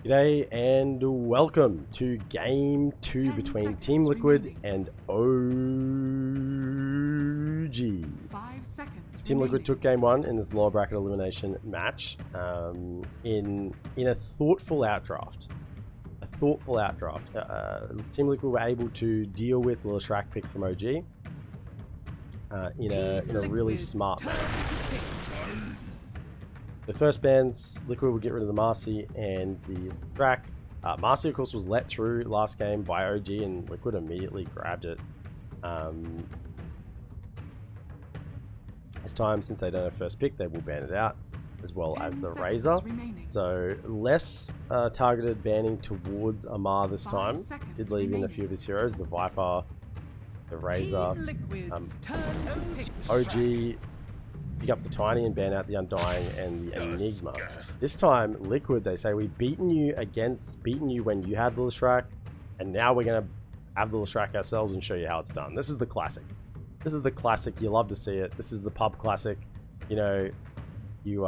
G'day and welcome to Game 2 between Team Liquid and OG. 5 seconds Team Liquid took Game 1 in this lower bracket elimination match in a thoughtful outdraft. Team Liquid were able to deal with the Shrek pick from OG in a really smart manner. The first bans, Liquid would get rid of the Marcy and the Shrek. Marcy, of course, was let through last game by OG, and Liquid immediately grabbed it. This time, since they don't have first pick, they will ban it out, as well as the Razor. So less targeted banning towards Amar this time. Did leave in a few of his heroes, the Viper, the Razor. OG pick up the Tiny and ban out the Undying and the Enigma. This time, Liquid, they say, we've beaten you when you had the Shrek, and now we're going to have the Shrek ourselves and show you how it's done. This is the classic. This is the classic. You love to see it. This is the pub classic. You know, you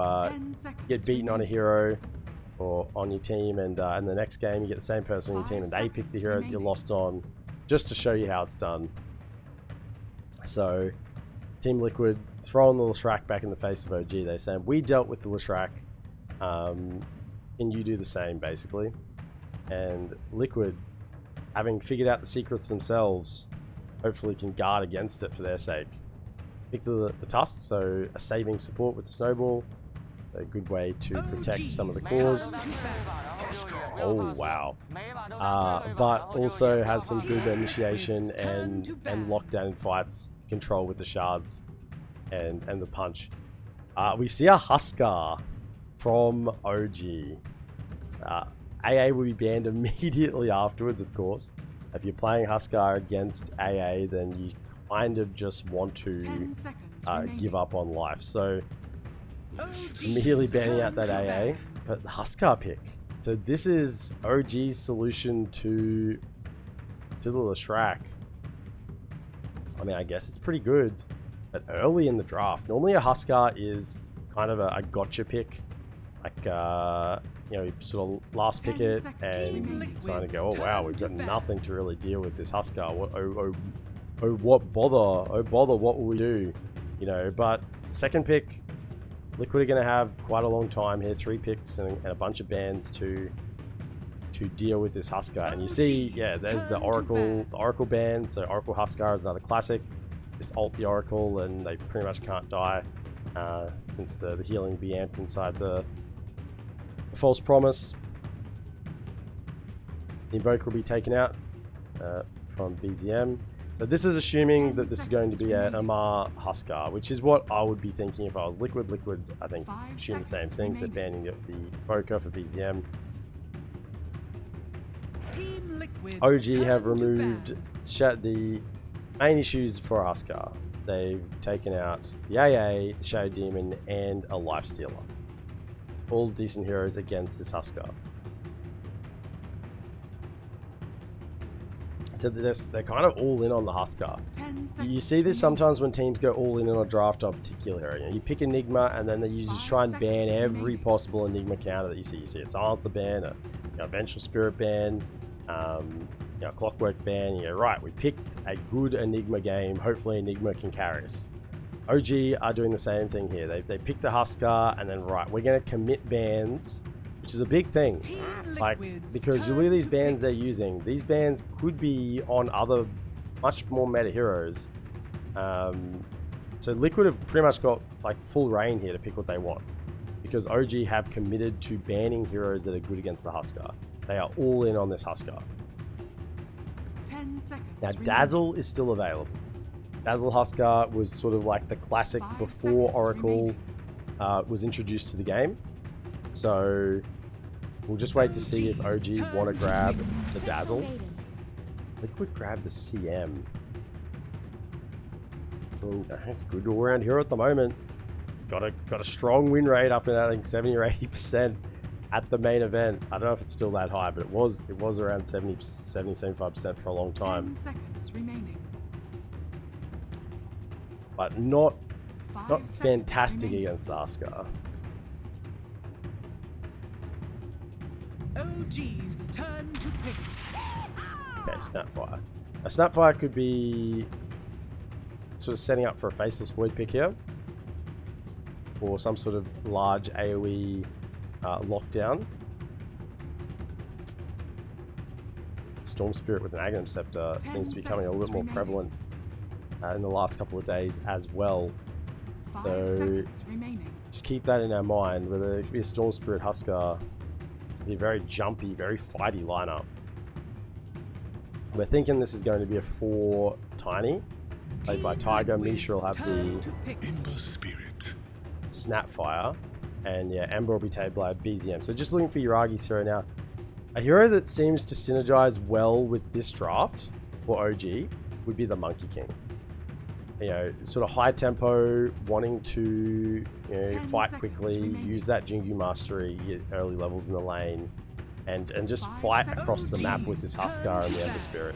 get beaten on a hero or on your team, and in the next game you get the same person on your team and they pick the hero that you lost on, just to show you how it's done. So Team Liquid throwing the Shrek back in the face of OG. They say, we dealt with the Shrek, can you do the same, basically? And Liquid, having figured out the secrets themselves, hopefully can guard against it for their sake. Pick the Tusk, so a saving support with the Snowball, a good way to protect some of the cores. Oh wow. But also has some good initiation and lockdown in fights, control with the shards and the punch. We see a Huskar from OG. AA will be banned immediately afterwards, of course. If you're playing Huskar against AA, then you kind of just want to give up on life. So immediately banning out that AA, but the Huskar pick. So this is OG's solution to the Shrek. I mean, I guess it's pretty good, but early in the draft, normally a Huskar is kind of a gotcha pick. Like, you know, you sort of last pick it and kind of go, oh wow, we've got nothing to really deal with this Huskar. What, what bother? Oh bother, what will we do? You know, but second pick, Liquid are going to have quite a long time here, 3 picks and a bunch of bans to deal with this Huskar. And you see, yeah, there's the Oracle ban. So Oracle Huskar is another classic. Just ult the Oracle and they pretty much can't die, since the healing will be amped inside the False Promise. The Invoker will be taken out from BZM. So this is assuming that this is going to be an Amar Huskar, which is what I would be thinking if I was Liquid. Liquid, I think, assume the same things. They're banning the Invoker for BZM. OG have removed the main issues for Huskar. They've taken out the AA, the Shadow Demon, and a Life Stealer. All decent heroes against this Huskar. So they're kind of all in on the Huskar. You see this sometimes when teams go all in on a draft on a particular hero. You know, you pick Enigma and then you just try and ban every possible Enigma counter that you see. You see a Silencer ban, a Vengeful Spirit ban, you know, Clockwork ban. You go, right, we picked a good Enigma game. Hopefully Enigma can carry us. OG are doing the same thing here. They picked a Huskar and then, right, we're going to commit bans, which is a big thing. Like, because you look at these bans they're using. These bans could be on other much more meta heroes. So Liquid have pretty much got like full reign here to pick what they want, because OG have committed to banning heroes that are good against the Huskar. They are all in on this Huskar. 10 seconds. Now Dazzle is still available. Dazzle Huskar was sort of like the classic before Oracle was introduced to the game. So we'll just wait to see if OG want to grab the Dazzle. Liquid grab the CM. So it's good all around here at the moment. It's got a strong win rate up in, I think, 70 or 80% at the main event. I don't know if it's still that high, but it was around 75% for a long time. 10 seconds remaining. But not fantastic against the Huskar. OG's turn to pick. Okay, Snapfire. A Snapfire could be sort of setting up for a Faceless Void pick here, or some sort of large AoE lockdown. Storm Spirit with an Aghanim Scepter seems to be becoming a little bit more prevalent in the last couple of days as well. 5 So seconds remaining. just keep that in our mind, whether it could be a Storm Spirit Huskar. It'll be a very jumpy, very fighty lineup. We're thinking this is going to be a 4 Tiny, played by Tiger. Misha will have the Ember Spirit. Snapfire, and yeah, Ember will be tabled by BZM. So just looking for Yuragi's hero now. A hero that seems to synergize well with this draft for OG would be the Monkey King. You know, sort of high tempo, wanting to fight quickly, use that Jingu Mastery, get early levels in the lane, and just fight across the map with this Huskar and the Ember Spirit.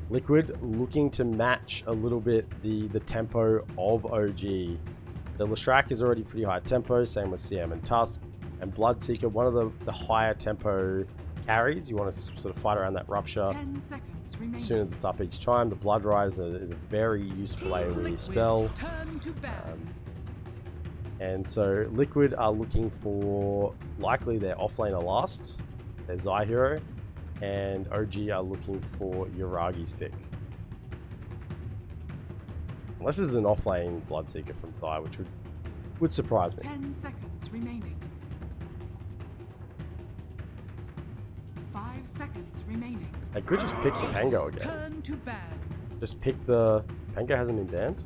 Liquid looking to match a little bit the tempo of OG. The Leshrac is already pretty high tempo, same with CM and Tusk. And Bloodseeker, one of the higher tempo carries. You want to sort of fight around that Rupture 10 seconds remaining. as soon as it's up each time. The Blood Rise is a very useful AoE spell. Turn to ban. And so Liquid are looking for likely their offlaner last, their Zai hero, and OG are looking for Yuragi's pick. Unless this is an offlane Bloodseeker from Zai, which would surprise me. 10 seconds remaining. 5 seconds remaining. They could just pick the Pango again. Turn to ban. Just pick the... Pango hasn't been banned?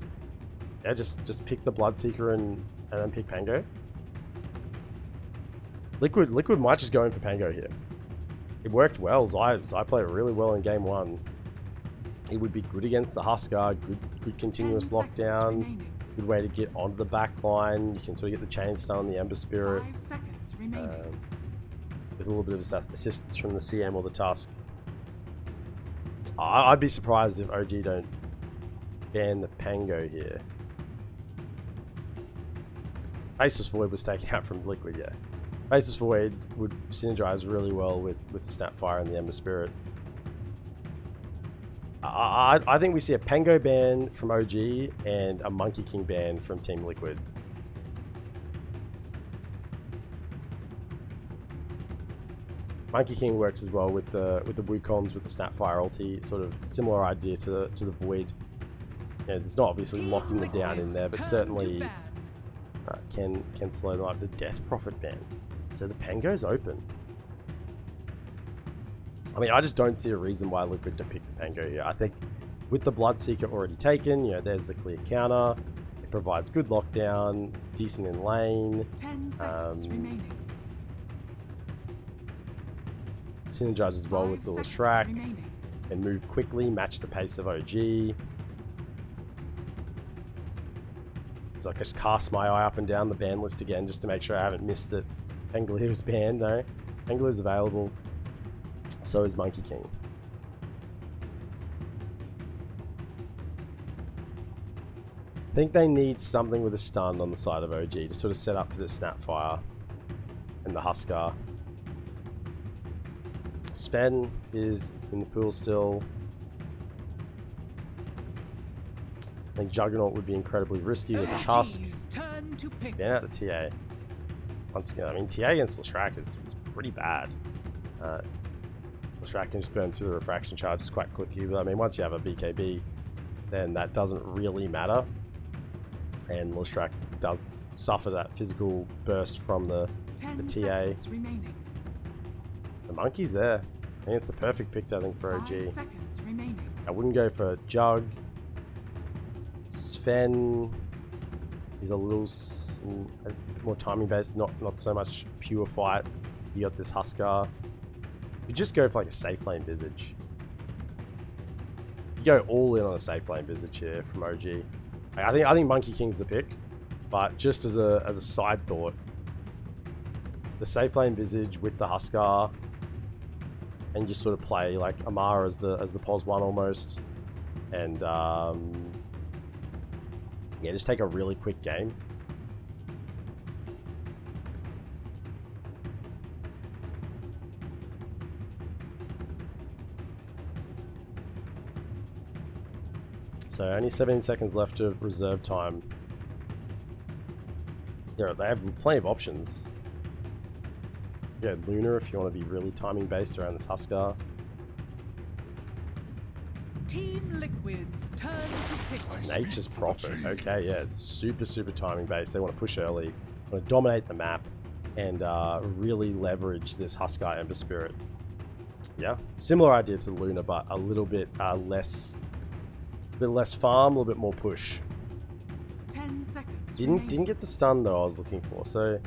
Yeah, just pick the Bloodseeker and then pick Pango. Liquid might just go in for Pango here. It worked well. Zai played really well in game 1. It would be good against the Huskar, good continuous 10 seconds lockdown, remaining. good way to get onto the back line. You can sort of get the chain stun on the Ember Spirit. 5 seconds remaining. With a little bit of assistance from the CM or the Tusk. I'd be surprised if OG don't ban the Pango here. Faceless Void was taken out from Liquid, yeah. Faceless Void would synergize really well with Snapfire and the Ember Spirit. I think we see a Pango ban from OG and a Monkey King ban from Team Liquid. Monkey King works as well with the Wukongs with the Snapfire ulti, sort of similar idea to the Void. You know, it's not obviously locking them down in there, but certainly can slow them up. The Death Prophet ban. So the Pango's open. I mean, I just don't see a reason why Liquid to pick the Pango here. I think with the Bloodseeker already taken, there's the clear counter. It provides good lockdown, it's decent in lane. 10 seconds remaining. Synergizes well with the Leshrac and move quickly, match the pace of OG. So I just cast my eye up and down the ban list again just to make sure I haven't missed that Pangolier was banned. No, Pangolier is available. So is Monkey King. I think they need something with a stun on the side of OG to sort of set up for the Snapfire and the Huskar. Sven is in the pool still. I think Juggernaut would be incredibly risky with the Tusk. Ban out the TA. Once again, I mean, TA against Leshrac is pretty bad. Leshrac can just burn through the refraction charges quite quickly, but I mean, once you have a BKB, then that doesn't really matter. And Leshrac does suffer that physical burst from the TA. The Monkey's there. I think it's the perfect pick, I think, for OG. 5 seconds remaining. I wouldn't go for Jug. Sven is a little has a bit more timing based, not so much pure fight. You got this Huskar. You just go for like a safe lane Visage. You go all in on a safe lane Visage here from OG. I think Monkey King's the pick, but just as a side thought, the safe lane Visage with the Huskar, and just sort of play like Amara as the POS 1 almost, and yeah, just take a really quick game. So only 17 seconds left of reserve time. Yeah, they have plenty of options. Yeah, Lunar if you want to be really timing based around this Huskar. Team Liquid's turn to pick. Nature's Prophet. Okay, yeah, it's super timing based. They want to push early, want to dominate the map, and really leverage this Huskar Ember Spirit. Yeah, similar idea to Luna, but a little bit less farm, a little bit more push. 10 seconds. Didn't get the stun though I was looking for. So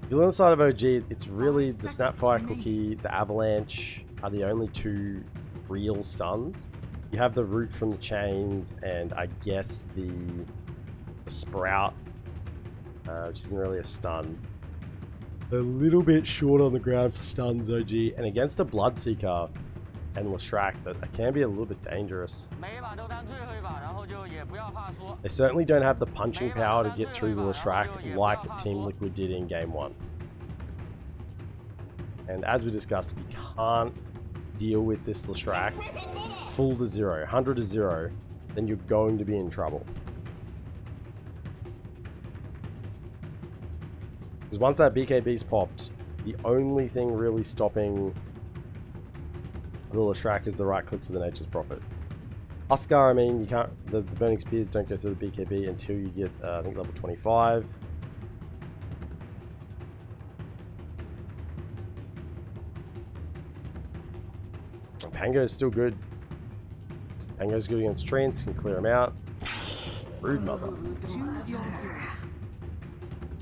if you're on the side of OG, it's really the Snapfire Cookie, the Avalanche are the only two real stuns. You have the Root from the Chains, and I guess the Sprout, which isn't really a stun. A little bit short on the ground for stuns, OG, and against a Bloodseeker and Leshrac, that can be a little bit dangerous. They certainly don't have the punching power to get through the Leshrac like Team Liquid did in Game 1. And as we discussed, if you can't deal with this Leshrac full to 0, 100 to 0, then you're going to be in trouble. Because once that BKB's popped, the only thing really stopping the Leshrac is the right clicks of the Nature's Prophet. Huskar, I mean, you can't. The Burning Spears don't go through the BKB until you get, I think, level 25. Pango's still good. Pango's good against Treants, can clear him out. Brood Mother. Choose your hero.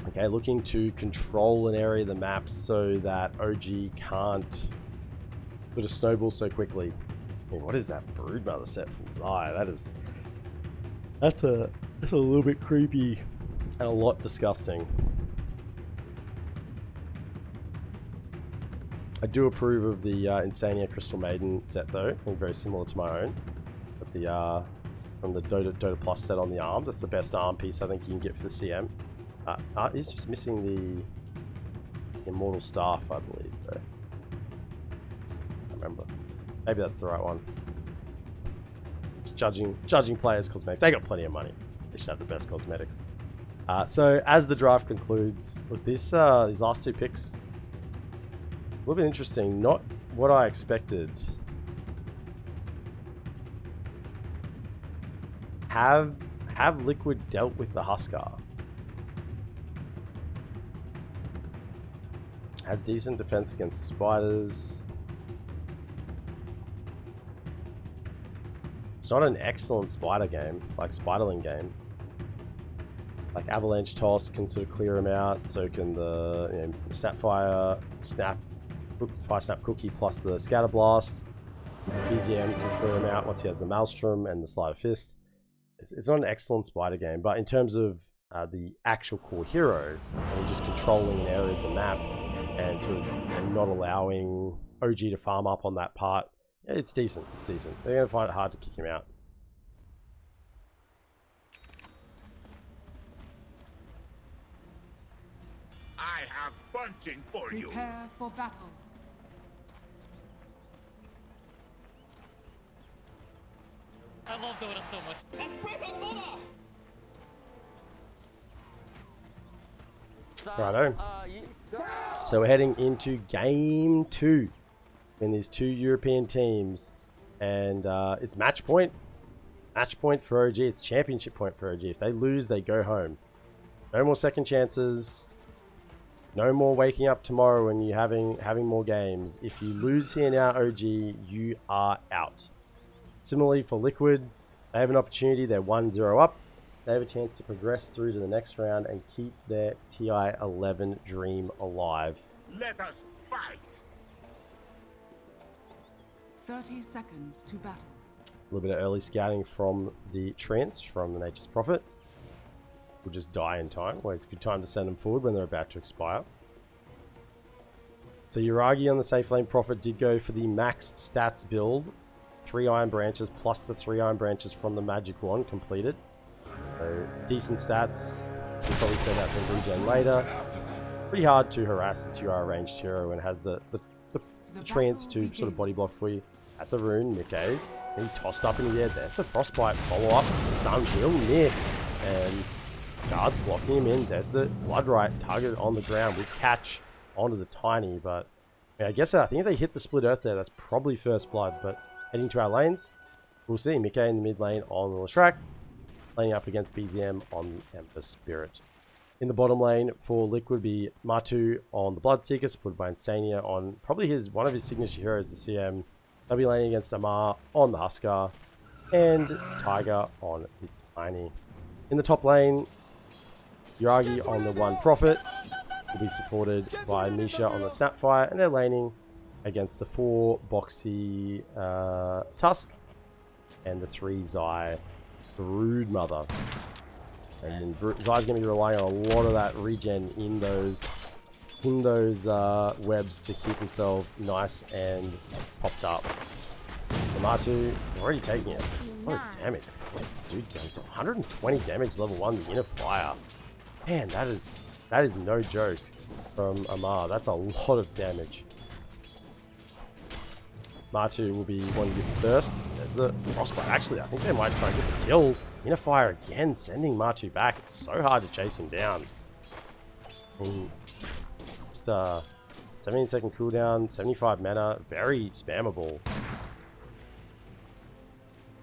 Okay, looking to control an area of the map so that OG can't sort of snowball so quickly. I mean, what is that Brood Mother set from Zai? That's a little bit creepy and a lot disgusting. I do approve of the Insania Crystal Maiden set though. I think very similar to my own. But the from the Dota Plus set on the arms, that's the best arm piece I think you can get for the CM. He's just missing the Immortal Staff, I believe, though. I can't remember. Maybe that's the right one. Just judging players' cosmetics. They got plenty of money. They should have the best cosmetics. So as the draft concludes, look, these last two picks, a little bit interesting. Not what I expected. Have Liquid dealt with the Huskar? Has decent defense against the spiders. It's not an excellent spider game, like Spiderling game. Like Avalanche Toss can sort of clear him out, so can the Snapfire Snap Cookie plus the Scatter Blast. BZM can clear him out once he has the Maelstrom and the Sleight of Fist. It's not an excellent spider game, but in terms of the actual core hero, and just controlling an area of the map, and sort of not allowing OG to farm up on that part, it's decent. It's decent. They're going to find it hard to kick him out. I have punching for you. Prepare for battle. I love Dota so much. Righto. So we're heading into Game 2 in these two European teams. And it's match point. Match point for OG. It's championship point for OG. If they lose, they go home. No more second chances. No more waking up tomorrow when you're having more games. If you lose here now, OG, you are out. Similarly for Liquid, they have an opportunity. They're 1-0 up. They have a chance to progress through to the next round and keep their TI11 dream alive. Let us fight. 30 seconds to battle. A little bit of early scouting from the Treants, from the Nature's Prophet. Will just die in time. Always a good time to send them forward when they're about to expire. So Yuragi on the Safe Lane Prophet did go for the maxed stats build. 3 Iron Branches plus the 3 Iron Branches from the Magic Wand completed. So decent stats. We'll probably say that's in regen later. Pretty hard to harass since you are a ranged hero and has the Treants to sort of body block for you. at the rune. Mickey's being tossed up in the air. There's the frostbite follow-up. Stun will miss. And guards blocking him in. There's the bloodright targeted on the ground with catch onto the tiny. But yeah, I think if they hit the split earth there, that's probably first blood. But heading to our lanes, we'll see Mickey in the mid lane on the Leshrac, laning up against BZM on Ember Spirit. In the bottom lane for Liquid be Matu on the Bloodseeker, supported by Insania on probably one of his signature heroes, the CM. They'll be laning against Amar on the Huskar, and Tiger on the Tiny. In the top lane, Yuragi on the One Prophet will be supported by Misha on the Snapfire, and they're laning against the 4 Boxy Tusk and the 3 Zai Broodmother. And Zai's going to be relying on a lot of that regen in those webs to keep himself nice and popped up. The Matu already taking it. A lot of damage. What's this dude going to? 120 damage level 1, the Inner Fire. Man, that is no joke from Amar. That's a lot of damage. Matu will be wanting to get the thirst. There's the frostbite. Actually, I think they might try and get the kill. Inner Fire again, sending Matu back. It's so hard to chase him down. Just 17-second cooldown, 75 mana, very spammable.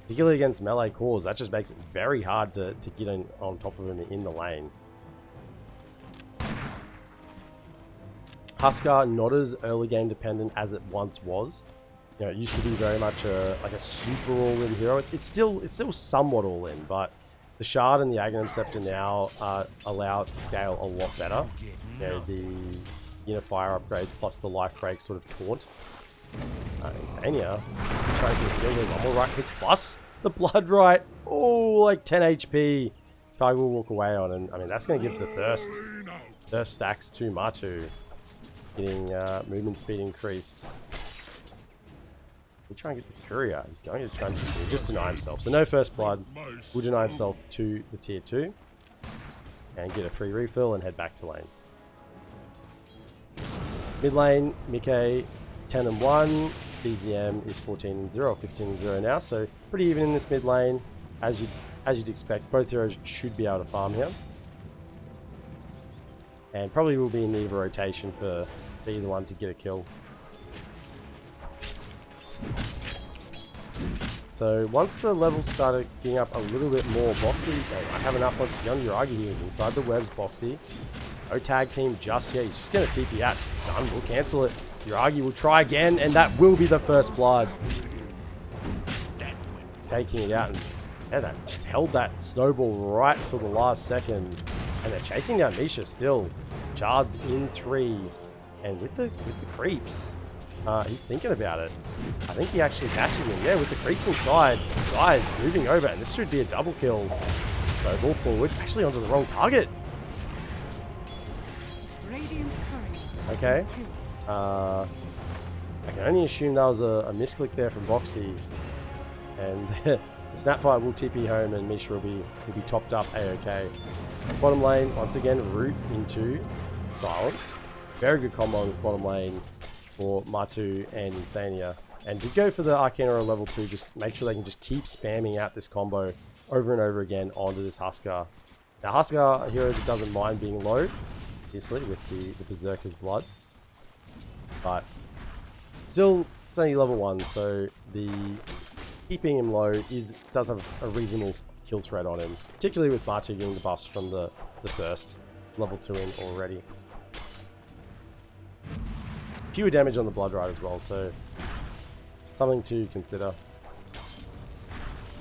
Particularly against melee cores, that just makes it very hard to get on top of him in the lane. Huskar, not as early game dependent as it once was. You know, it used to be very much like a super all-in hero. It's still somewhat all-in, but the Shard and the Aghanim Scepter now allow it to scale a lot better. You know, the Inner Fire upgrades plus the life break sort of taunt. Insania trying to get a kill with one more right click plus the Bloodright. Oh, like 10 HP. Tiger will walk away on, and I mean that's going to give the thirst stacks to Matu, getting movement speed increased. We try and get this courier. He's going to try and just deny himself. So no first blood. Will deny himself to the tier 2. And get a free refill and head back to lane. Mid lane, Mickey 10 and 1. BZM is 14 and 0, 15 and 0 now. So pretty even in this mid lane. As you'd expect. Both heroes should be able to farm here. And probably will be in need of a rotation for either one to get a kill. So once the levels started getting up a little bit more, Boxy, they might have enough on Tion Yuragi. He was inside the webs, Boxy. No tag team just yet. He's just going to TP out. Stun will cancel it. Yuragi will try again, and that will be the first blood. Taking it out, and yeah, that just held that snowball right till the last second. And they're chasing down Misha still. Chard's in 3, and with the creeps. He's thinking about it. I think he actually catches him. Yeah, with the creeps inside. Zai's moving over, and this should be a double kill. So ball forward, actually onto the wrong target. Okay. I can only assume that was a misclick there from Boxy. And the Snapfire will TP home, and Misha will be topped up A-OK. Bottom lane, once again, root into silence. Very good combo on this bottom lane for Matu and Insania. And did go for the Arcana or level 2, just make sure they can just keep spamming out this combo over and over again onto this Huskar. Now Huskar, a hero that doesn't mind being low, obviously, with the Berserker's blood. But still, it's only level 1, so the keeping him low does have a reasonable kill threat on him. Particularly with Matu getting the buffs from the first level 2 in already. Fewer damage on the Bloodright as well, so something to consider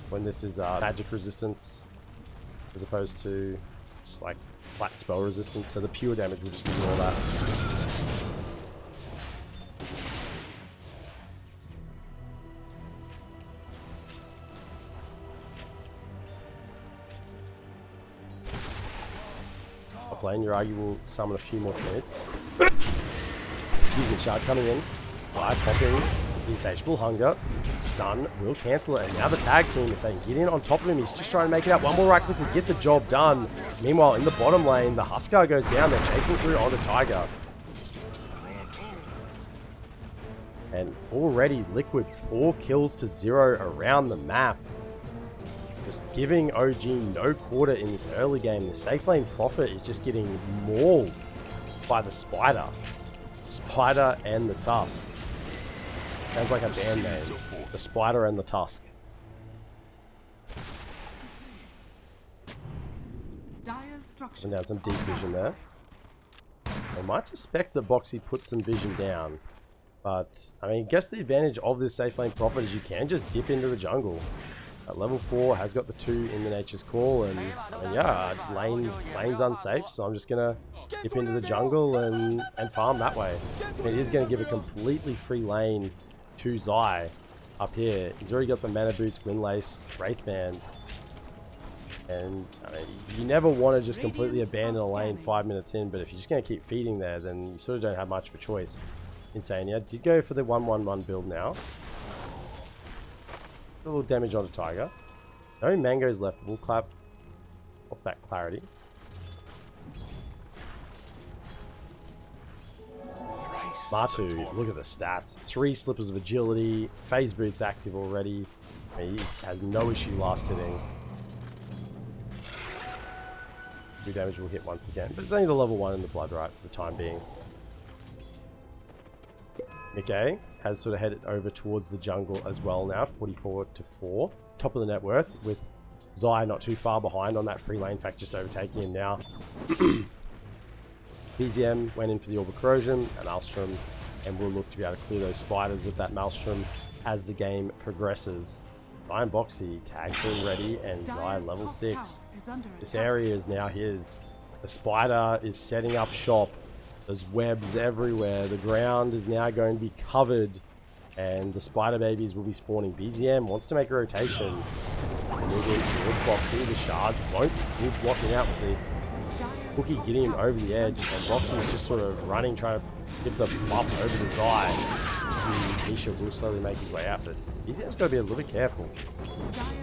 when this is magic resistance as opposed to just like flat spell resistance, so the pure damage will just ignore that. Top lane, Yuragi will summon a few more trades. Excuse me, Shard coming in. Side popping. Insatiable Hunger. Stun will cancel it. And now the tag team, if they can get in on top of him, he's just trying to make it out. One more right click will get the job done. Meanwhile, in the bottom lane, the Huskar goes down. They're chasing through onto Tiger. And already Liquid 4 kills to 0 around the map. Just giving OG no quarter in this early game. The safe lane Prophet is just getting mauled by the Spider. Spider and the Tusk. Sounds like a band name. The Spider and the Tusk. And down some deep vision there. I might suspect that Boxy puts some vision down. But, I mean, I guess the advantage of this safe lane Prophet is you can just dip into the jungle. At level 4 has got the 2 in the Nature's Call, and yeah, lane's unsafe, so I'm just gonna dip into the jungle and farm that way. It is gonna give a completely free lane to Zai up here. He's already got the Mana Boots, Windlace, Wraithband, and I mean, you never want to just completely abandon a lane 5 minutes in, but if you're just gonna keep feeding there, then you sort of don't have much of a choice. Insane, yeah. Did go for the 1-1-1 build now. A little damage onto Tiger. No mangoes left. We'll clap up that clarity. Martu, look at the stats. 3 slippers of agility. Phase boots active already. He has no issue last hitting. 2 damage will hit once again. But it's only the level 1 in the blood right for the time being. Mickey has sort of headed over towards the jungle as well now, 44-4. Top of the net worth, with Zai not too far behind on that free lane. In fact, just overtaking him now. BZM went in for the Orb of Corrosion, and Maelstrom, and we'll look to be able to clear those spiders with that Maelstrom as the game progresses. Zai and Boxy, tag team ready, and Zai level 6. This area is now his. The spider is setting up shop. There's webs everywhere. The ground is now going to be covered, and the spider babies will be spawning. BZM wants to make a rotation. Moving towards Boxy. The shards won't be blocking out with the Cookie getting him over the edge, and Boxy's just sort of running, trying to give the buff over to Zai. Misha will slowly make his way out, but BZM's got to be a little bit careful.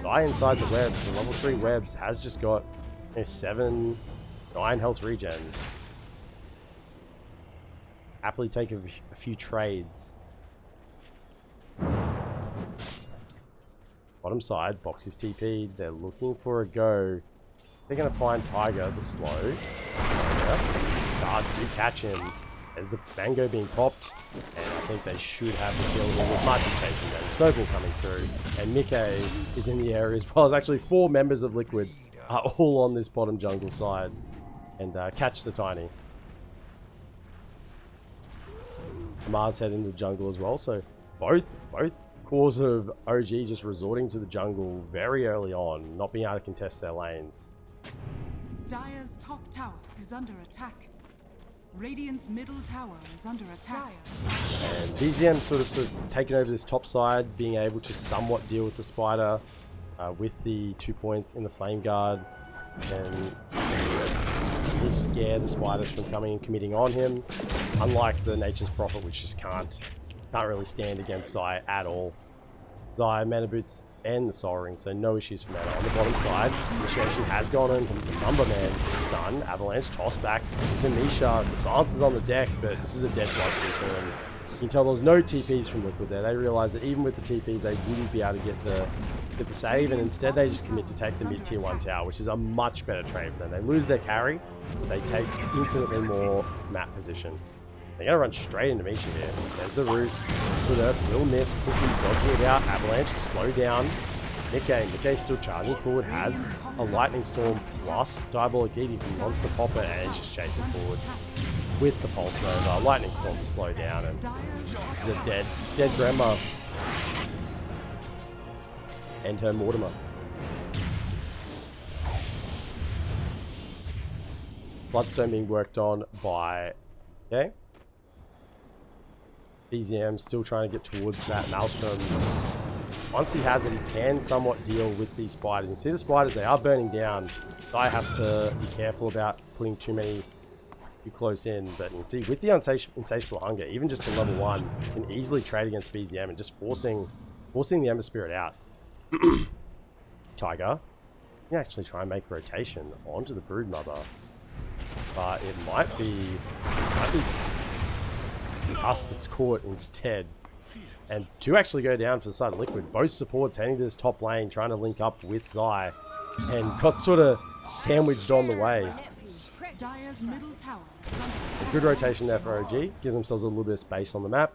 Zai inside the webs. The level 3 webs has just got 7, 9 health regens. Happily take a few trades. Bottom side, Boxy's TP'd. They're looking for a go. They're going to find Tiger, the slow. Guards do catch him. There's the Mango being popped. And I think they should have the kill here with Marty chasing them. Snowball coming through. And Mickey is in the area as well. As actually 4 members of Liquid are all on this bottom jungle side. And catch the Tiny. Mars head into the jungle as well, so both cause of OG just resorting to the jungle very early on, not being able to contest their lanes. Dire's top tower is under attack. Radiant's middle tower is under attack. And BZM sort of taking over this top side, being able to somewhat deal with the spider with the 2 points in the flame guard, and scare the spiders from coming and committing on him, unlike the Nature's Prophet, which just can't really stand against Zai at all. Zai, Mana Boots, and the Soul Ring, so no issues for Mana. On the bottom side, Initiation has gone into the Tumberman. Stun, Avalanche, toss back to Misha. The silence is on the deck, but this is a dead Bloodseeker, and you can tell there was no TPs from Liquid there. They realized that even with the TPs, they wouldn't be able to get the save, and instead they just commit to take the mid tier 1 tower, which is a much better trade for them. They lose their carry, but they take infinitely more map position. They're going to run straight into Misha here. There's the root. Split Earth will miss. Cookie dodging it out. Avalanche to slow down. Nikkei still charging forward. Has a Lightning Storm plus Diabolic Eat if he wants to pop it, and he's just chasing forward with the Pulse Nova. Lightning Storm to slow down, and this is a dead grandma. And her Mortimer. Bloodstone being worked on by BZM, still trying to get towards that Maelstrom. Once he has it, he can somewhat deal with these spiders. You see the spiders, they are burning down. Guy has to be careful about putting too close in, but you can see with the insatiable hunger, even just the level 1, can easily trade against BZM and just forcing the Ember Spirit out. Tiger can actually try and make a rotation onto the Broodmother, but it might be Tusk that's caught instead. And 2 actually go down for the side of Liquid. Both supports heading to this top lane, trying to link up with Zai. And got sort of sandwiched on the way. Dire's middle tower is under attack. Good rotation there for OG. Gives themselves a little bit of space on the map.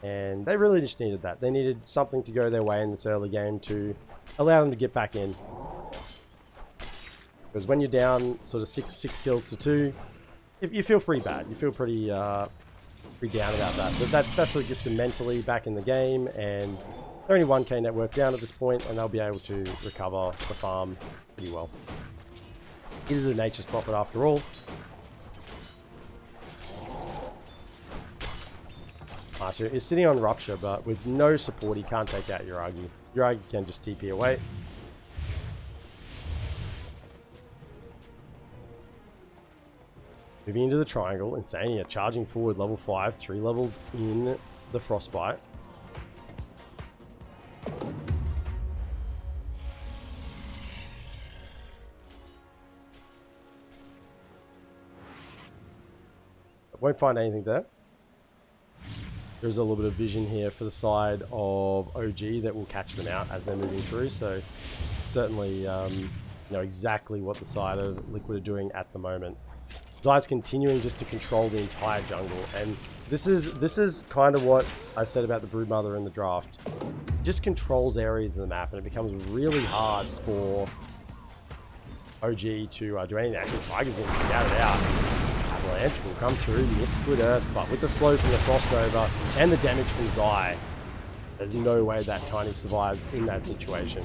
And they really just needed that. They needed something to go their way in this early game to allow them to get back in. Because when you're down sort of 6 kills to 2, you feel pretty bad. You feel pretty down about that. But that sort of gets them mentally back in the game. And they're only 1k net worth down at this point, and they'll be able to recover the farm pretty well. It is a nature's prophet after all. Archer is sitting on Rupture, but with no support, he can't take out Yuragi. Yuragi can just TP away. Moving into the triangle, Insania charging forward level 5, 3 levels in the Frostbite. Won't find anything there. There's a little bit of vision here for the side of OG that will catch them out as they're moving through. So certainly know exactly what the side of Liquid are doing at the moment. Zai's continuing just to control the entire jungle, and this is kind of what I said about the Broodmother in the draft. It just controls areas of the map, and it becomes really hard for OG to do anything. Actually, Tiger's getting scouted out. Avalanche will come through, miss Split Earth, but with the slow from the Frost Nova and the damage from Zai, there's no way that Tiny survives in that situation.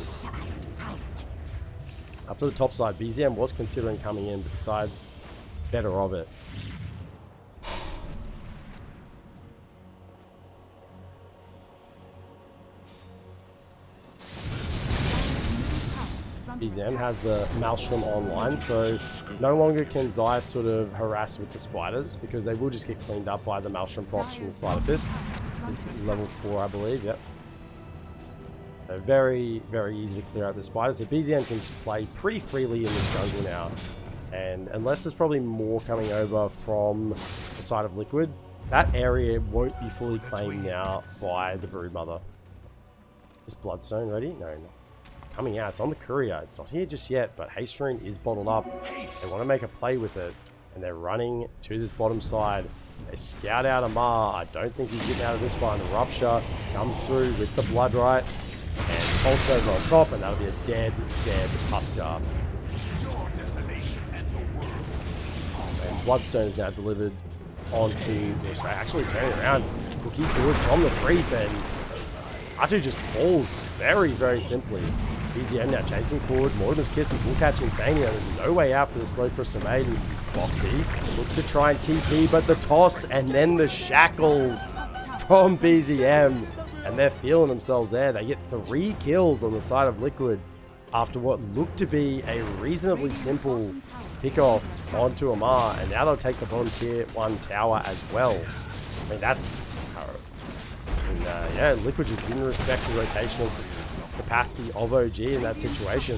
Up to the top side, BZM was considering coming in, but decides better of it. BZM has the Maelstrom online, so no longer can Zai sort of harass with the spiders, because they will just get cleaned up by the Maelstrom procs from the Sleight of Fist. This is level 4, I believe, yep. So very, very easy to clear out the spiders. So BZM can play pretty freely in this jungle now. And unless there's probably more coming over from the side of Liquid, that area won't be fully claimed now by the Broodmother. Is Bloodstone ready? No, no. It's coming out. It's on the courier. It's not here just yet, but Haste Rune is bottled up. They want to make a play with it, and they're running to this bottom side. They scout out Amar. I don't think he's getting out of this one. Rupture comes through with the Blood Right, and Pulse Nova on top, and that'll be a dead Huskar. And Bloodstone is now delivered onto the Australia. Actually turning around, Cookie forward from the creep, and Atu just falls very, very simply. BZM now chasing forward. Mortimer's Kisses will catch Insania. There's no way out for the Slow Crystal Maiden. Foxy looks to try and TP, but the toss and then the shackles from BZM. And they're feeling themselves there. They get 3 kills on the side of Liquid after what looked to be a reasonably simple pick-off onto Amar. And now they'll take the bottom tier 1 tower as well. I mean, that's... And yeah, Liquid just didn't respect the rotational capacity of OG in that situation.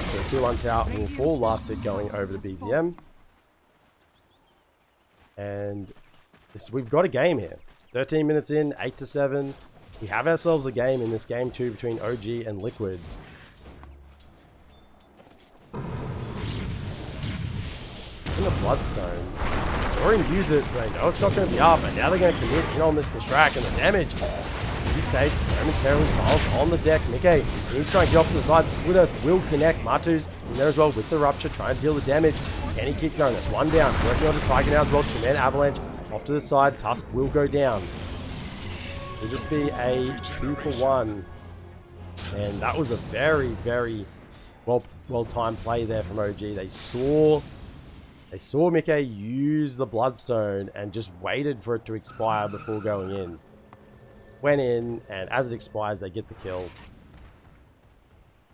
So tier 1 tower will fall, last hit going over to BZM. And we've got a game here. 13 minutes in, 8-7. We have ourselves a game in this game 2 between OG and Liquid. In the Bloodstone, I saw him use it, so they know it's not going to be up, and now they're going to commit in on this Leshrac, and the damage. He's safe, momentarily silenced on the deck. Mickey, he's trying to get off to the side. The Split Earth will connect. Matu's in there as well with the Rupture, trying to deal the damage. Can he keep going? That's 1 down. Working on the Tiger now as well. 2-man Avalanche off to the side. Tusk will go down. It'll just be a 2-for-1. And that was a very, very well-timed play there from OG. They saw Mickey use the Bloodstone and just waited for it to expire before going in. Went in, and as it expires, they get the kill.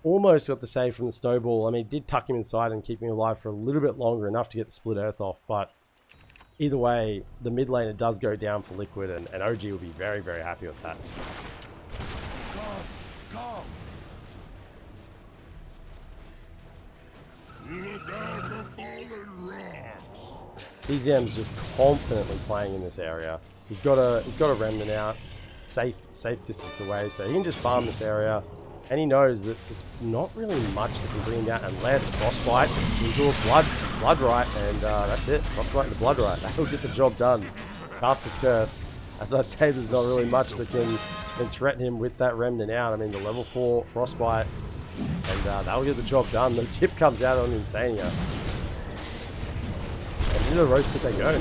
Almost got the save from the Snowball. I mean, it did tuck him inside and keep him alive for a little bit longer, enough to get the Split Earth off, but either way, the mid laner does go down for Liquid, and OG will be very, very happy with that. Look out the fallen rocks. BZM's just confidently playing in this area. He's got a remnant out, safe distance away, so he can just farm this area. And he knows that there's not really much that can bring him down unless Frostbite into a Blood Right, and that's it. Frostbite into Blood Right. That'll get the job done. Caster's Curse. As I say, there's not really much that can threaten him with that remnant out. I mean, the level 4 Frostbite, and that'll get the job done. The tip comes out on Insania. And into the roast pit they go.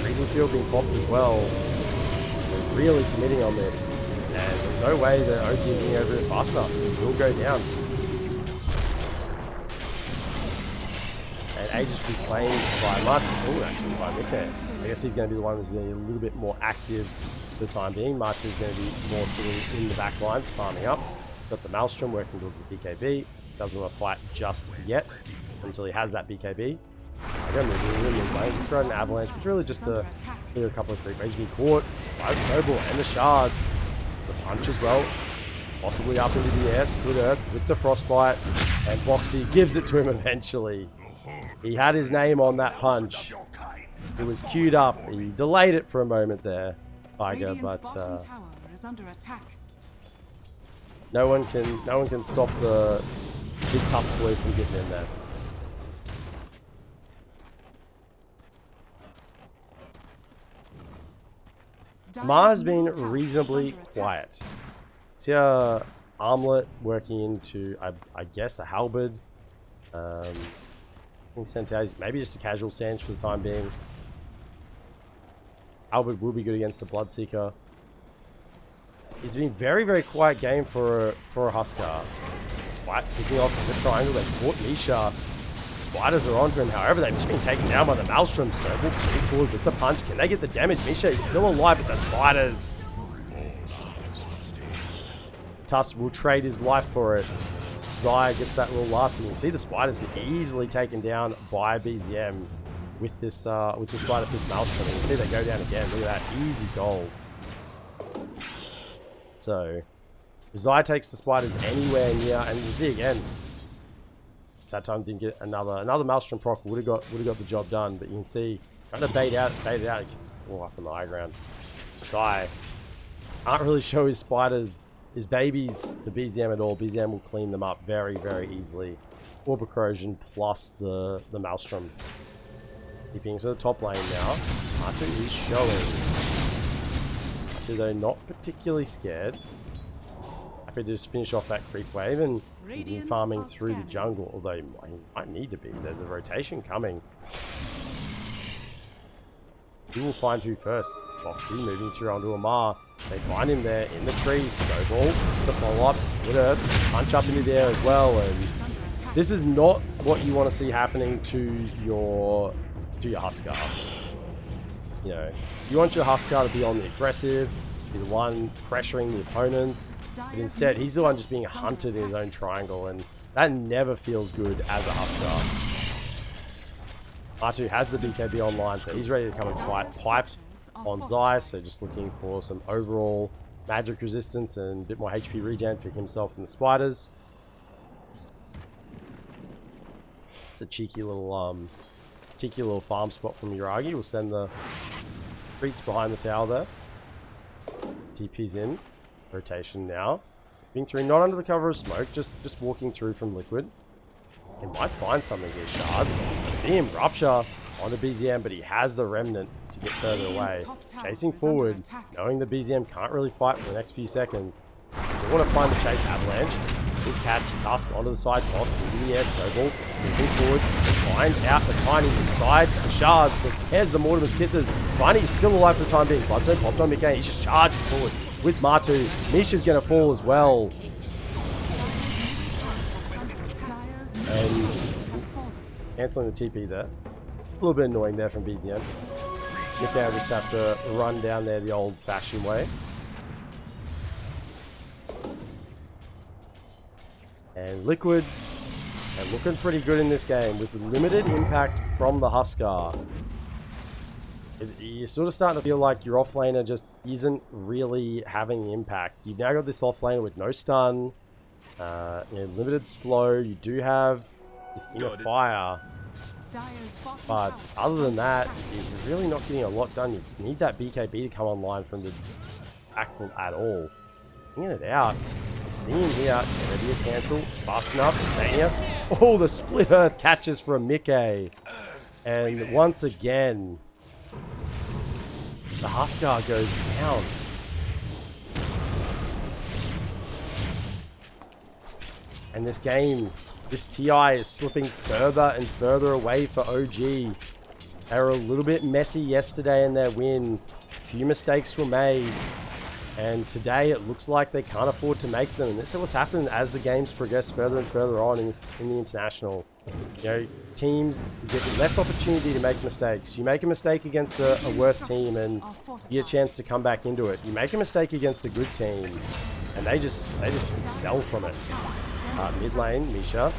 Freezing Field being popped as well. They're really committing on this. And there's no way that OG is getting over it fast enough. It will go down. And Aegis will be playing by Martu. Oh, actually by Mikael. I guess he's going to be the one who's going to be a little bit more active for the time being. Martu is going to be more sitting in the back lines, farming up. Got the Maelstrom working towards the BKB. Doesn't want to fight just yet until he has that BKB. Again, really playing. He's throwing an Avalanche, which really just to clear a couple of creep waves. Being caught by the Snowball and the Shards. The punch as well, possibly up into the air, Split Earth with the Frostbite, and Boxy gives it to him eventually. He had his name on that punch. It was queued up. He delayed it for a moment there, Tiger, but no one can stop the big Tusk Boy from getting in there. Ma has been reasonably quiet. See Armlet working into, I guess, a Halberd. I think Centaur's maybe just a casual Sanch for the time being. Halberd will be good against a Bloodseeker. It's been very, very quiet game for a Huskar. White picking off the triangle. They caught Misha. Spiders are onto him, however, they've just been taken down by the Maelstrom. Snowball moving forward with the punch. Can they get the damage? Misha is still alive, but the Spiders. Tusk will trade his life for it. Zaya gets that little last. You can see the Spiders get easily taken down by BZM with this Sleight of Fist Maelstrom. You can see they go down again. Look at that, easy gold. So, Zaya takes the Spiders anywhere near, and you can see again. That time didn't get another Maelstrom proc, would have got the job done, but you can see trying to bait it out, it gets all up on the high ground. Zai can't really show his Spiders, his babies, to BZM at all. BZM will clean them up very, very easily. Orb Corrosion plus the Maelstrom. Keeping to the top lane now. Martu is showing. Martu though not particularly scared. Happy to just finish off that creep wave and farming through the jungle, although he might need to be. There's a rotation coming. Who will find who first? Foxy moving through onto Amar. They find him there in the trees. Snowball, the follow-up, Split Earth, punch up into the air as well, and this is not what you want to see happening to your Huskar. You know, you want your Huskar to be on the aggressive, be the one pressuring the opponents. But instead, he's the one just being hunted in his own triangle, and that never feels good as a Huskar. R2 has the BKB online, so he's ready to come and fight Pipe on Zai, so just looking for some overall magic resistance and a bit more HP regen for himself and the Spiders. It's a cheeky little farm spot from Uragi. We'll send the creeps behind the tower there. TP's in. Rotation now. Being through, not under the cover of smoke, just walking through from Liquid. He might find something here, Shards. See him rupture onto BZM, but he has the Remnant to get further away. Chasing forward, knowing the BZM can't really fight for the next few seconds. Still want to find the chase Avalanche. Good catch, Tusk onto the side toss, into the air, Snowball. Moving forward, find out the Tiny inside the Shards, but there's the Mortimer's Kisses. Tiny is still alive for the time being. Bloodstone popped on Mikael, he's just charging forward with Martu. Misha's going to fall as well. And cancelling the TP there. A little bit annoying there from BZM. Mikael just have to run down there the old-fashioned way. And Liquid are looking pretty good in this game with limited impact from the Huskar. You're sort of starting to feel like your offlaner just isn't really having the impact. You've now got this offlaner with no stun, limited slow. You do have this inner fire, Dire's bottom But tower other is than under that, attack. you're really not getting a lot done. You need that BKB to come online from the backfield at all. Bringing it out. You see him here. Get ready to cancel. Busting up. Insania. Oh, the split earth catches from Mickey. And once again, the Huskar goes down. And this game, this TI is slipping further and further away for OG. They were a little bit messy yesterday in their win. A few mistakes were made. And today it looks like they can't afford to make them. And this is what's happened as the games progress further and further on in the International. You know, teams get less opportunity to make mistakes. You make a mistake against a worse team and you get a chance to come back into it. You make a mistake against a good team and they just excel from it. Mid lane, Misha.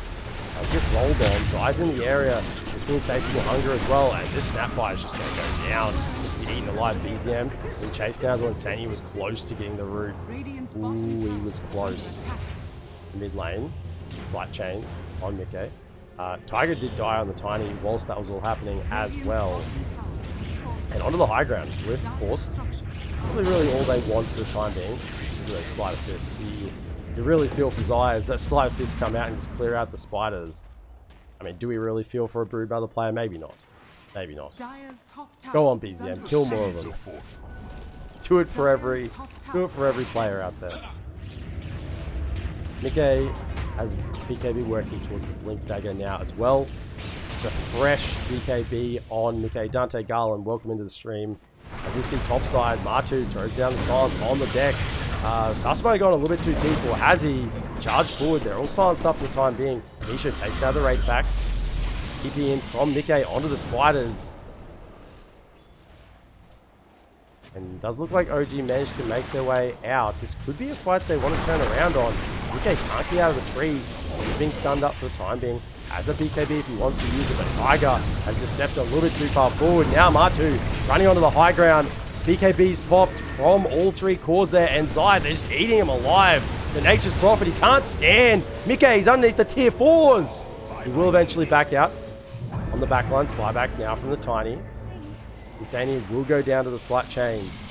Let's get rolled on. So eyes in the area. With insatiable hunger as well. And this snapfire is just going to go down. Just get eaten alive. BZM in chase now when Sani was close to getting the root. Ooh, he was close. Mid lane. Flat chains on Mickey. Tiger did die on the Tiny whilst that was all happening as well. And onto the high ground. Lift forced. Really all they want for the time being. Look at those sleight of fists. You really feel for Zayas that sleight of fist come out and just clear out the spiders. I mean, do we really feel for a Broodmother player? Maybe not. Maybe not. Go on, BZM. Kill more of them. Do it for every player out there. Mickey has BKB working towards the Blink Dagger now as well. It's a fresh BKB on Mickey. Dante Garland, welcome into the stream. As we see topside, Martu throws down the silence on the deck. Tusk might have gone a little bit too deep, or has he charged forward? They're all silenced up for the time being. Misha takes out the raid pack. TP in from Mickey onto the spiders. And it does look like OG managed to make their way out. This could be a fight they want to turn around on. Mickey can't get out of the trees. He's being stunned up for the time being. Has a BKB if he wants to use it, but Tiger has just stepped a little bit too far forward. Now Martu running onto the high ground. BKB's popped from all three cores there, and Zai, they're just eating him alive. The Nature's Prophet, he can't stand. Mickey's underneath the tier 4s. He will eventually back out on the backlines. Buyback now from the Tiny. Insania will go down to the slut chains.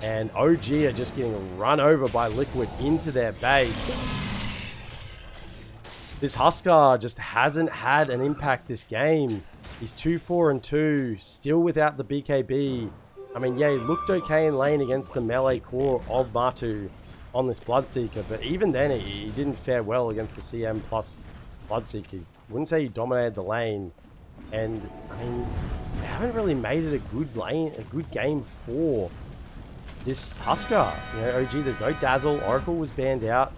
And OG are just getting run over by Liquid into their base. This Huskar just hasn't had an impact this game. He's 2-4-2, still without the BKB. I mean, yeah, he looked okay in lane against the melee core of Martu on this Bloodseeker, but even then he didn't fare well against the CM plus Bloodseeker. Wouldn't say he dominated the lane. And, I mean, they haven't really made it a good game for this Huskar. You know, OG, there's no Dazzle. Oracle was banned out.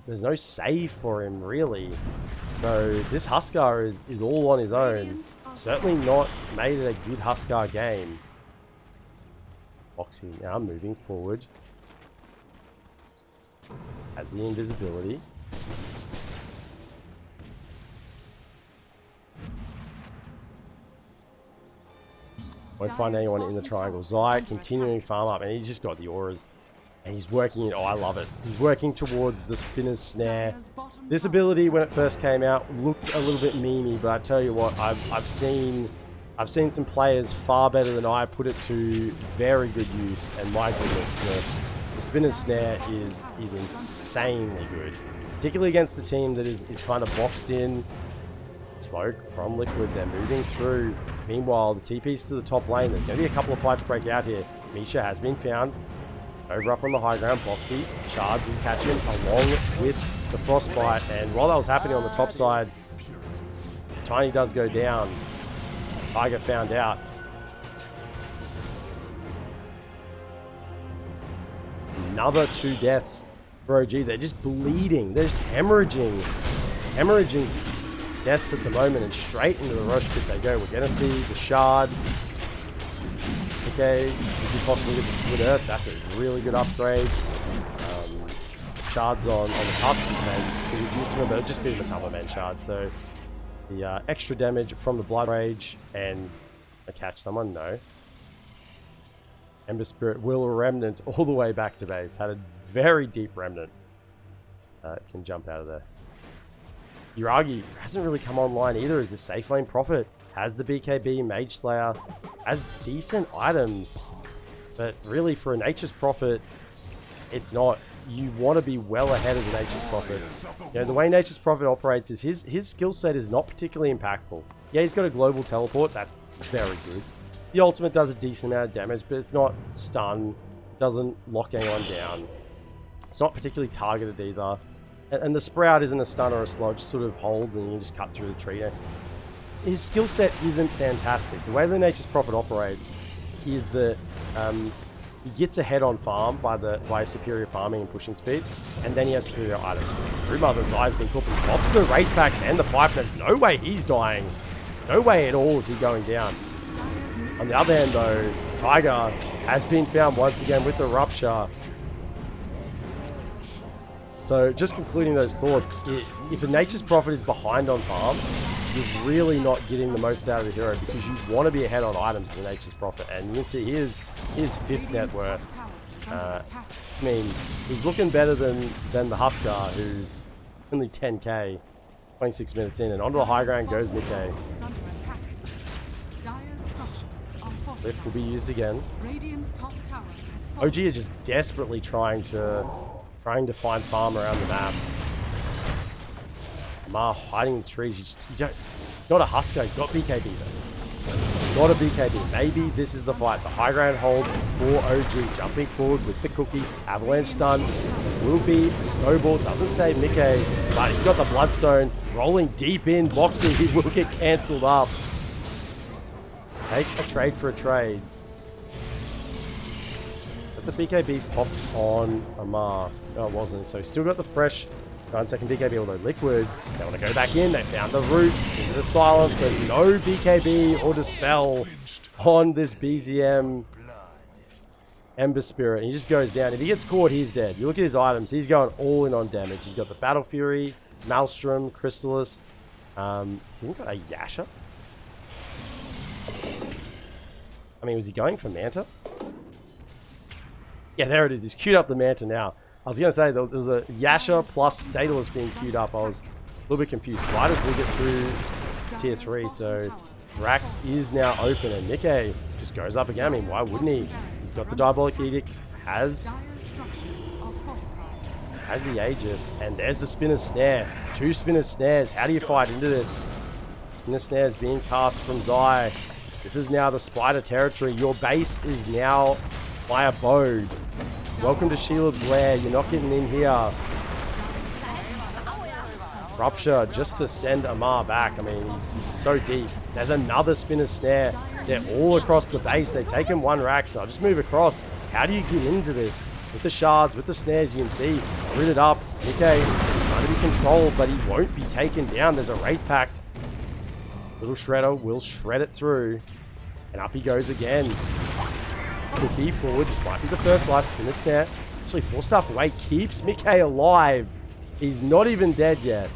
There's no save for him, really. So this Huskar is all on his own. Certainly not made it a good Huskar game. Foxy now moving forward. Has the invisibility. Won't find anyone in the triangle. Zai continuing farm up, and he's just got the auras. And he's working it. Oh, I love it. He's working towards the Spinner's Snare. This ability, when it first came out, looked a little bit memey, but I tell you what, I've seen some players far better than I put it to very good use. And my goodness, the Spinner's Snare is insanely good, particularly against a team that is kind of boxed in. Smoke from Liquid. They're moving through. Meanwhile, the TP's to the top lane. There's going to be a couple of fights break out here. Misha has been found. Over up on the high ground, Boxy. Shards will catch him along with the Frostbite. And while that was happening on the top side, Tiny does go down. Tiger found out. Another 2 deaths for OG. They're just bleeding. They're just hemorrhaging deaths at the moment, and straight into the rush pit they go. We're going to see the Shard. Okay, if you possibly get the Split Earth, that's a really good upgrade. Shards on the Tuskies, man. Pretty used to them, but it'll just be the Matama Man Shard. So the extra damage from the Blood Rage, and I catch someone? No. Ember Spirit will Remnant all the way back to base. Had a very deep Remnant. can jump out of there. Yuragi hasn't really come online either as the safe lane prophet. Has the BKB, Mage Slayer, has decent items. But really for a Nature's Prophet, it's not. You want to be well ahead as a Nature's Prophet. You know, the way Nature's Prophet operates is his skill set is not particularly impactful. Yeah, he's got a global teleport. That's very good. The ultimate does a decent amount of damage, but it's not stun. Doesn't lock anyone down. It's not particularly targeted either. And the Sprout isn't a stun or a slow. It just sort of holds and you can just cut through the tree. His skill set isn't fantastic. The way the Nature's Prophet operates is that he gets ahead on farm by superior farming and pushing speed, and then he has superior items. Broodmother's Eye has been cooked. He pops the Wraith back and the pipe. There's no way he's dying. No way at all is he going down. On the other hand, though, Tiger has been found once again with the Rupture. So, just concluding those thoughts, if a Nature's Prophet is behind on farm, you're really not getting the most out of the hero because you want to be ahead on items as a Nature's Prophet. And you can see his 5th net worth. I mean, he's looking better than the Huskar, who's only 10k, 26 minutes in. And onto the high ground goes Mickey. Lift will be used again. OG are just desperately trying to find farm around the map. Mar hiding in the trees. You don't, it's not a Huskar, he's got BKB though. He's got a BKB. Maybe this is the fight. The high ground hold for OG. Jumping forward with the cookie. Avalanche stun. Will be a snowball. Doesn't save Mickey, but he's got the Bloodstone. Rolling deep in. Boxing. He will get cancelled up. Take a trade for a trade. But the BKB popped on Amar. No, it wasn't. So still got the fresh 9-second BKB, although Liquid, they want to go back in. They found the route into the silence. There's no BKB or Dispel on this BZM Ember Spirit. And he just goes down. If he gets caught, he's dead. You look at his items. He's going all in on damage. He's got the Battle Fury, Maelstrom, Crystallis. Has he even got a Yasha? I mean, was he going for Manta? Yeah, there it is. He's queued up the Manta now. I was going to say, there was a Yasha plus Daedalus being queued up. I was a little bit confused. Spiders will get through tier 3, so Rax is now open, and Mickey just goes up again. I mean, why wouldn't he? He's got the Diabolic Edict, has the Aegis, and there's the Spinner Snare. 2 Spinner Snares. How do you fight into this? Spinner Snares being cast from Zai. This is now the Spider territory. Your base is now my abode. Welcome to Shelob's lair. You're not getting in here. Rupture just to send Amar back. I mean, he's so deep. There's another Spinner Snare. They're all across the base. They've taken 1 Rax. Now just move across. How do you get into this? With the shards, with the snares, you can see. Rid it up. Nikkei trying to be controlled, but he won't be taken down. There's a Wraith Pact. Little Shredder will shred it through. And up he goes again. Cookie forward. This might be the first life. Spinner Snare. Actually, 4 stuff away. Keeps Mickey alive. He's not even dead yet.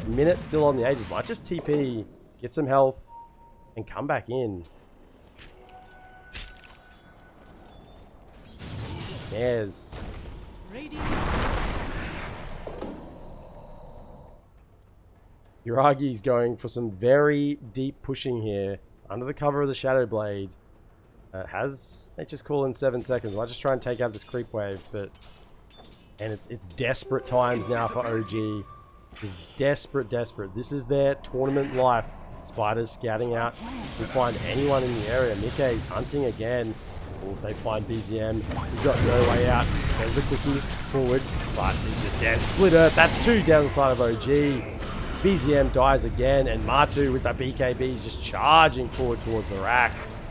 Minute still on the Aegis. Might just TP, get some health, and come back in. Snares. Yuragi's going for some very deep pushing here. Under the cover of the Shadow Blade. Has Nature's Call in 7 seconds. Might just try and take out this creep wave, but... And it's desperate times now for OG. It's desperate. This is their tournament life. Spiders scouting out to find anyone in the area. Mickey's hunting again. Or if they find BZM, he's got no way out. There's the cookie forward, but he's just dead. Split Earth. That's 2 down the side of OG. BZM dies again, and Matu with the BKB is just charging forward towards the Rax.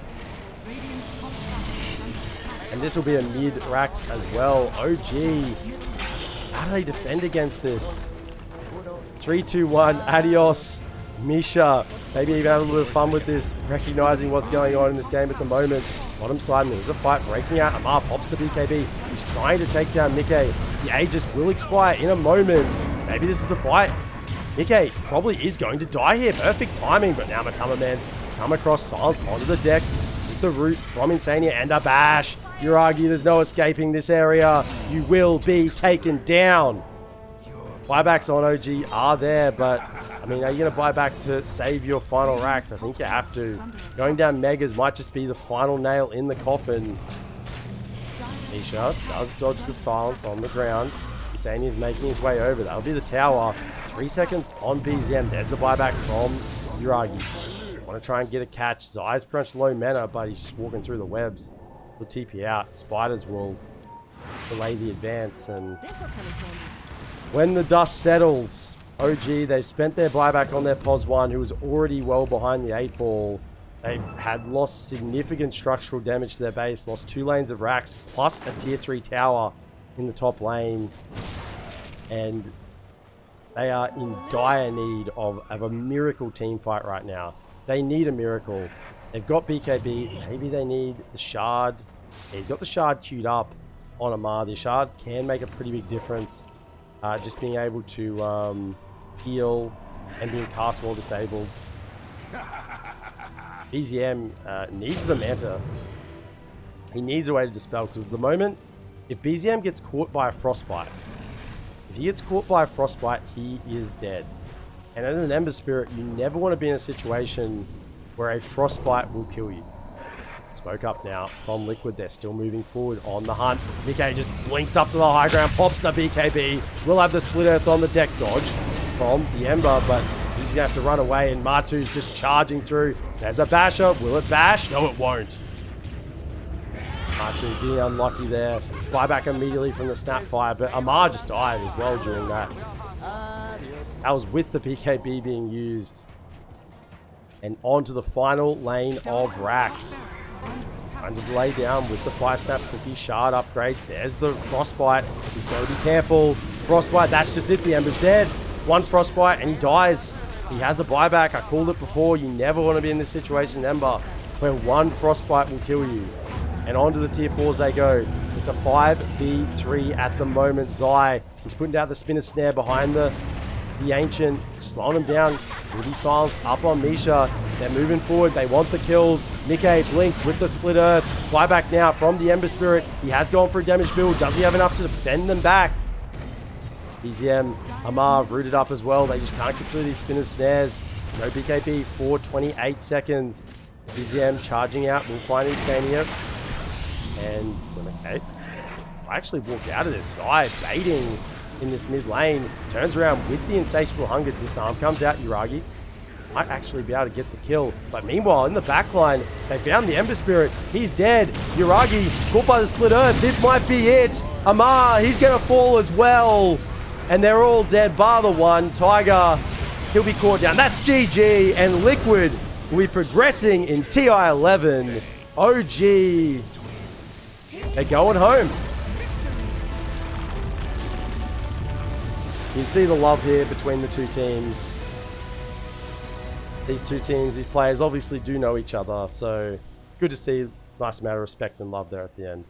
And this will be a mid-Rax as well. OG. How do they defend against this? 3, 2, 1. Adios. Misha. Maybe even have a little bit of fun with this. Recognizing what's going on in this game at the moment. Bottom side, and there's a fight breaking out. Amar pops the BKB. He's trying to take down Mickey. The Aegis will expire in a moment. Maybe this is the fight. Mickey probably is going to die here. Perfect timing, but now Matama Man's come across silence onto the deck with the root from Insania and a bash. Uragi, there's no escaping this area. You will be taken down. Buybacks on OG are there, but I mean, are you going to buy back to save your final racks? I think you have to. Going down Megas might just be the final nail in the coffin. Nisha does dodge the silence on the ground. Insania is making his way over. That'll be the tower. 3 seconds on BZM. There's the buyback from Uragi. Want to try and get a catch. Zai's pretty much low mana, but he's just walking through the webs. He'll TP out. Spiders will delay the advance. And when the dust settles, OG, they spent their buyback on their POS 1, who was already well behind the 8 ball. They had lost significant structural damage to their base, lost 2 lanes of racks, plus a tier 3 tower in the top lane. And they are in dire need of a miracle team fight right now. They need a miracle. They've got BKB. Maybe they need the Shard. Yeah, he's got the Shard queued up on Amar. The Shard can make a pretty big difference. Just being able to heal and being cast while disabled. BZM needs the Manta. He needs a way to dispel, because at the moment, if BZM gets caught by a Frostbite, he is dead. And as an Ember Spirit, you never want to be in a situation where a Frostbite will kill you. Smoke up now from Liquid. They're still moving forward on the hunt. BK just blinks up to the high ground, pops the BKB. We'll have the Split Earth on the deck dodge from the Ember, but he's going to have to run away, and Matu's just charging through. There's a basher. Will it bash? No, it won't. Matu getting unlucky there. Buyback immediately from the Snapfire, but Amar just died as well during that. That was with the BKB being used. And on to the final lane of racks. Trying to lay down with the Fire Snap Cookie Shard upgrade. There's the Frostbite. He's got to be careful. Frostbite, that's just it. The Ember's dead. One Frostbite and he dies. He has a buyback. I called it before. You never want to be in this situation, Ember, where one Frostbite will kill you. And on to the tier 4s they go. It's a 5v3 at the moment. Zai, he's putting out the Spinner Snare behind the Ancient, slowing him down. Ruby Silence up on Misha. They're moving forward. They want the kills. Nikkei blinks with the Split Earth. Buyback now from the Ember Spirit. He has gone for a damage build. Does he have enough to defend them back? BZM, Amar rooted up as well. They just can't get through these Spinner Snares. No BKB for 28 seconds. BZM charging out. We'll find Insania. And okay. I actually walked out of this. Zai baiting in this mid lane, turns around with the Insatiable Hunger, disarm, comes out Uragi. Might actually be able to get the kill. But meanwhile, in the backline, they found the Ember Spirit. He's dead. Uragi caught by the Split Earth. This might be it. Amar, he's going to fall as well. And they're all dead, bar the one. Tiger, he'll be caught down. That's GG. And Liquid will be progressing in TI11. OG, they're going home. You can see the love here between the two teams. These two teams, these players obviously do know each other, so good to see. Nice amount of respect and love there at the end.